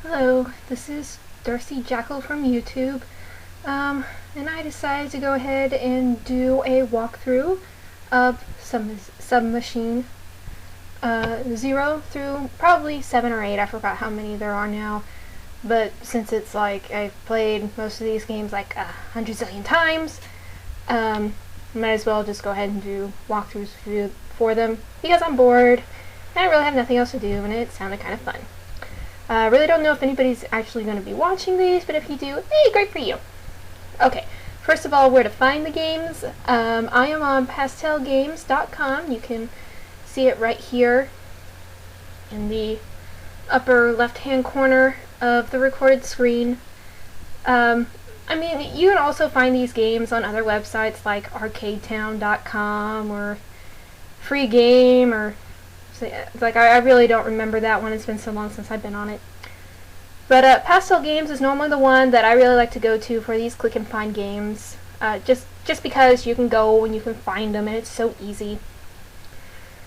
Hello, this is Darcy Jackal from YouTube, and I decided to go ahead and do a walkthrough of Submachine 0 through probably 7 or 8, I forgot how many there are now, but since it's like I've played most of these games like 100 zillion times, might as well just go ahead and do walkthroughs for them because I'm bored and I really have nothing else to do and it sounded kind of fun. I really don't know if anybody's actually going to be watching these, but if you do, hey, great for you. Okay, first of all, where to find the games. I am on pastelgames.com. You can see it right here in the upper left-hand corner of the recorded screen. I mean, you can also find these games on other websites like arcadetown.com or Free Game or like I really don't remember that one. It's been so long since I've been on it. But Pastel Games is normally the one that I really like to go to for these click and find games. Just because you can go and you can find them and it's so easy.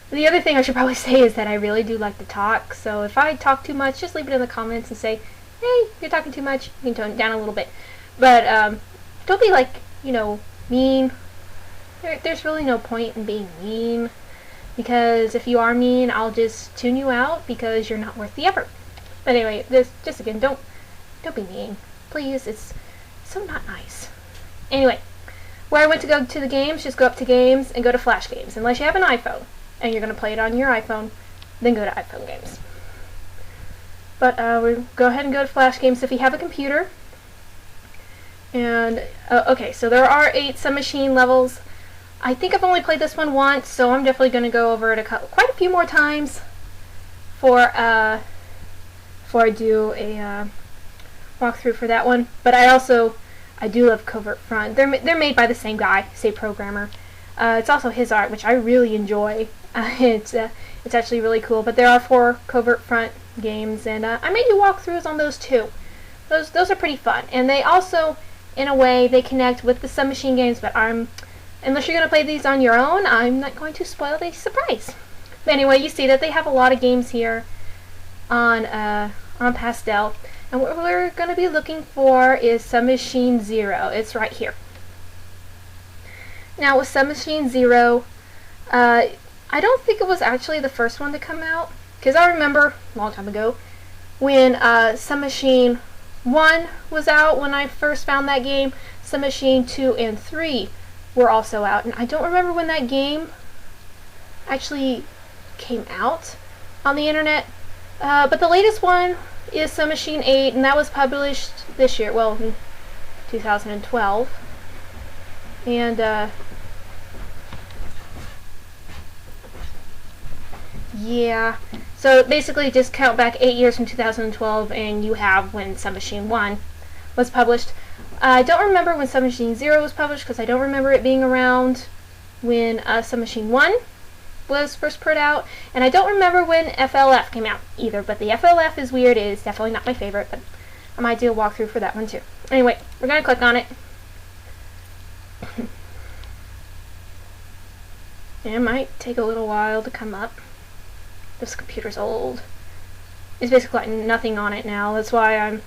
The other thing I should probably say is that I really do like to talk. So if I talk too much, just leave it in the comments and say, hey, you're talking too much. You can tone it down a little bit. But don't be like, mean. There's really no point in being mean. Because if you are mean, I'll just tune you out because you're not worth the effort. But anyway, just again, don't be mean. Please, it's so not nice. Anyway, where I went to go to the games, just go up to games and go to Flash Games. Unless you have an iPhone and you're going to play it on your iPhone, then go to iPhone Games. But we'll go ahead and go to Flash Games if you have a computer. And, okay, so there are 8 Submachine levels. I think I've only played this one once, so I'm definitely going to go over it quite a few more times before I do a walkthrough for that one. But I do love Covert Front. They're made by the same guy, same programmer. It's also his art, which I really enjoy. It's actually really cool. But there are 4 Covert Front games, and I may do walkthroughs on those too. Those are pretty fun, and they also, in a way, they connect with the Submachine games. But unless you're going to play these on your own, I'm not going to spoil the surprise. But anyway, you see that they have a lot of games here on Pastel. And what we're going to be looking for is Submachine 0. It's right here. Now with Submachine 0, I don't think it was actually the first one to come out. Because I remember a long time ago when Submachine 1 was out when I first found that game. Submachine 2 and 3 were also out, and I don't remember when that game actually came out on the internet, but the latest one is Submachine 8, and that was published this year, well, in 2012, and yeah, so basically just count back 8 years from 2012 and you have when Submachine 1 was published. I don't remember when Submachine 0 was published because I don't remember it being around when Submachine 1 was first put out, and I don't remember when FLF came out either, but the FLF is weird. It is definitely not my favorite, but I might do a walkthrough for that one too. Anyway, we're going to click on it. It might take a little while to come up. This computer's old. There's basically like nothing on it now. That's why I'm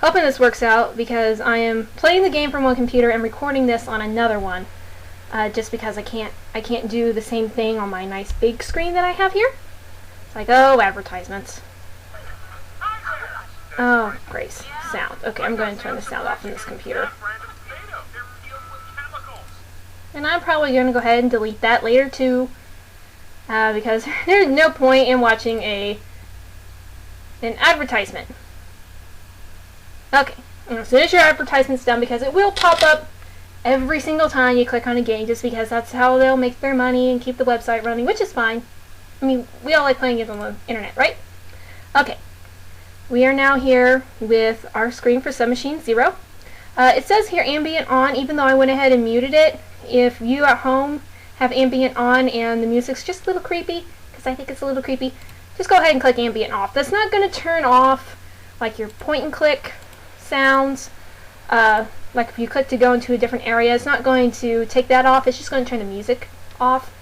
hoping this works out, because I am playing the game from one computer and recording this on another one, just because I can't do the same thing on my nice big screen that I have here. It's like, oh, advertisements. Oh, Grace, sound. Okay, I'm going to turn the sound off on this computer. And I'm probably going to go ahead and delete that later too, because there's no point in watching an advertisement. Okay, as soon as your advertisement's done, because it will pop up every single time you click on a game, just because that's how they'll make their money and keep the website running, which is fine. I mean, we all like playing games on the internet, right? Okay, we are now here with our screen for Submachine 0. It says here ambient on, even though I went ahead and muted it. If you at home have ambient on and the music's just a little creepy, because I think it's a little creepy, just go ahead and click ambient off. That's not going to turn off like your point and click sounds, like if you click to go into a different area, it's not going to take that off. It's just going to turn the music off.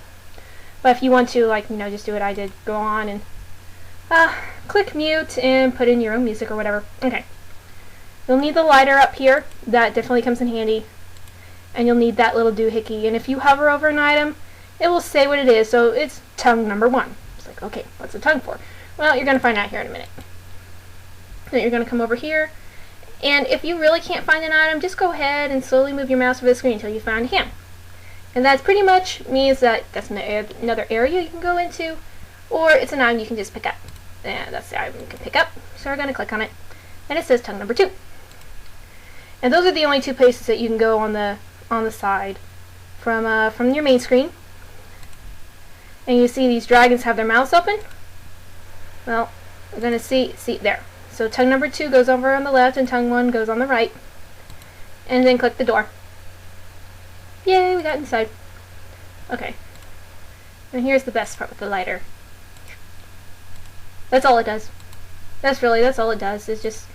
But if you want to, like, just do what I did, go on and click mute and put in your own music or whatever. Okay. You'll need the lighter up here. That definitely comes in handy. And you'll need that little doohickey. And if you hover over an item, it will say what it is. So it's tongue number 1. It's like, okay, what's the tongue for? Well, you're going to find out here in a minute. Then you're going to come over here. And if you really can't find an item, just go ahead and slowly move your mouse over the screen until you find him. And that pretty much means that that's another area you can go into, or it's an item you can just pick up. And that's the item you can pick up. So we're going to click on it. And it says tongue number 2. And those are the only 2 places that you can go on the side from your main screen. And you see these dragons have their mouths open. Well, we're going to see there. So tongue number 2 goes over on the left and tongue 1 goes on the right. And then click the door. Yay, we got inside. Okay. And here's the best part with the lighter. That's all it does. That's all it does. It just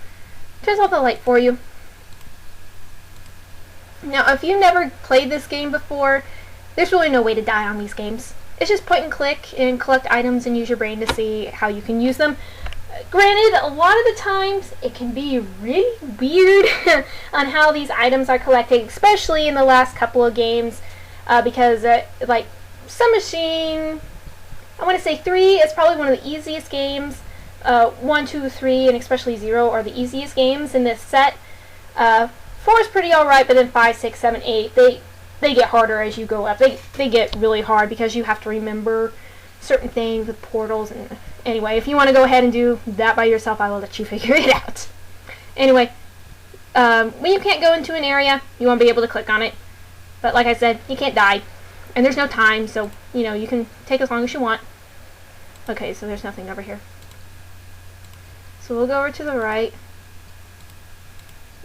turns off the light for you. Now, if you've never played this game before, there's really no way to die on these games. It's just point and click and collect items and use your brain to see how you can use them. Granted, a lot of the times it can be really weird on how these items are collected, especially in the last couple of games, because like Submachine, I want to say 3 is probably one of the easiest games. 1, 2, 3, and especially 0 are the easiest games in this set. 4 is pretty alright, but then 5, 6, 7, 8, they get harder as you go up. They get really hard because you have to remember certain things with portals. And anyway, if you want to go ahead and do that by yourself, I will let you figure it out. Anyway, when you can't go into an area, you want to be able to click on it. But like I said, you can't die. And there's no time, so, you know, you can take as long as you want. Okay, so there's nothing over here. So we'll go over to the right.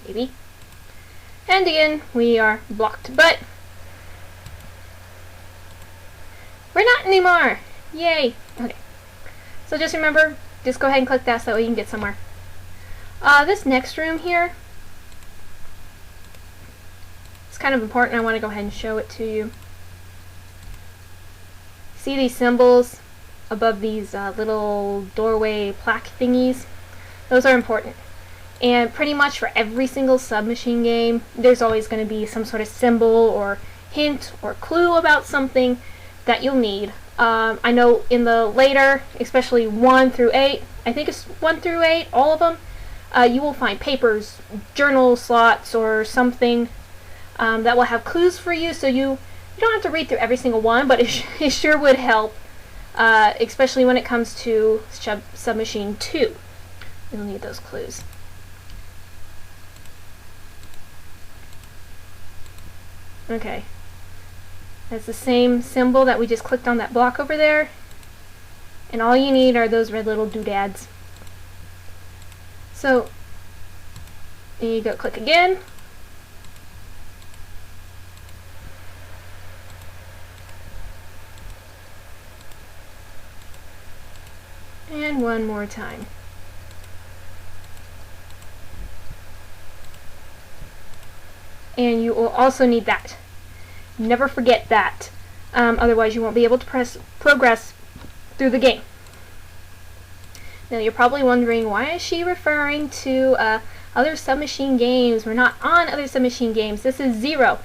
Maybe. And again, we are blocked. But we're not anymore. Yay. Okay. So just remember, just go ahead and click that so that way you can get somewhere. This next room here, it's kind of important. I want to go ahead and show it to you. See these symbols above these little doorway plaque thingies? Those are important. And pretty much for every single Submachine game, there's always going to be some sort of symbol or hint or clue about something that you'll need. I know in the later, especially 1 through 8, I think it's 1 through 8, all of them, you will find papers, journal slots, or something that will have clues for you, so you don't have to read through every single one, but it sure would help, especially when it comes to Submachine 2. You'll need those clues. Okay. That's the same symbol that we just clicked on that block over there. And all you need are those red little doodads. So, you go click again. And one more time. And you will also need that. Never forget that. Otherwise you won't be able to progress through the game. Now you're probably wondering, why is she referring to other Submachine games? We're not on other Submachine games. This is 0.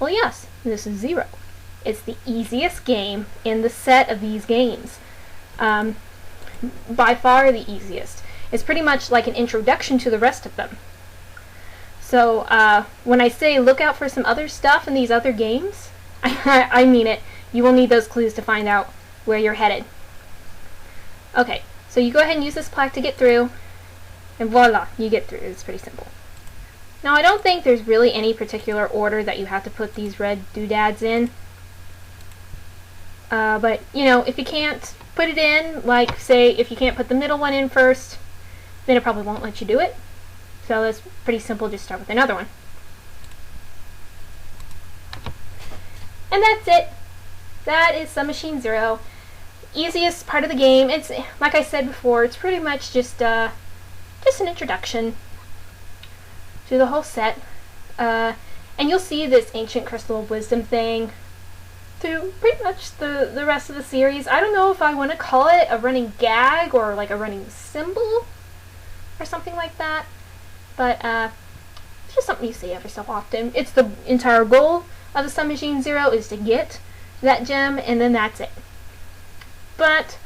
Well, yes, this is 0. It's the easiest game in the set of these games. By far the easiest. It's pretty much like an introduction to the rest of them. So when I say look out for some other stuff in these other games, I mean it. You will need those clues to find out where you're headed. Okay, so you go ahead and use this plaque to get through, and voila, you get through. It's pretty simple. Now I don't think there's really any particular order that you have to put these red doodads in. But, you know, if you can't put it in, like say if you can't put the middle one in first, then it probably won't let you do it. So that's pretty simple, just start with another one. And that's it. That is Submachine 0. Easiest part of the game. It's, like I said before, it's pretty much just an introduction to the whole set. And you'll see this ancient crystal of wisdom thing through pretty much the rest of the series. I don't know if I want to call it a running gag or like a running symbol or something like that, but it's just something you see every so often. It's the entire goal of the Submachine Zero is to get that gem, and then that's it. But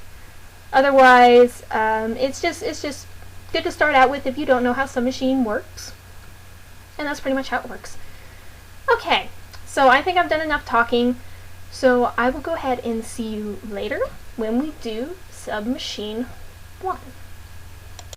otherwise, it's just good to start out with if you don't know how Submachine works, and that's pretty much how it works. Okay, so I think I've done enough talking, so I will go ahead and see you later when we do Submachine 1.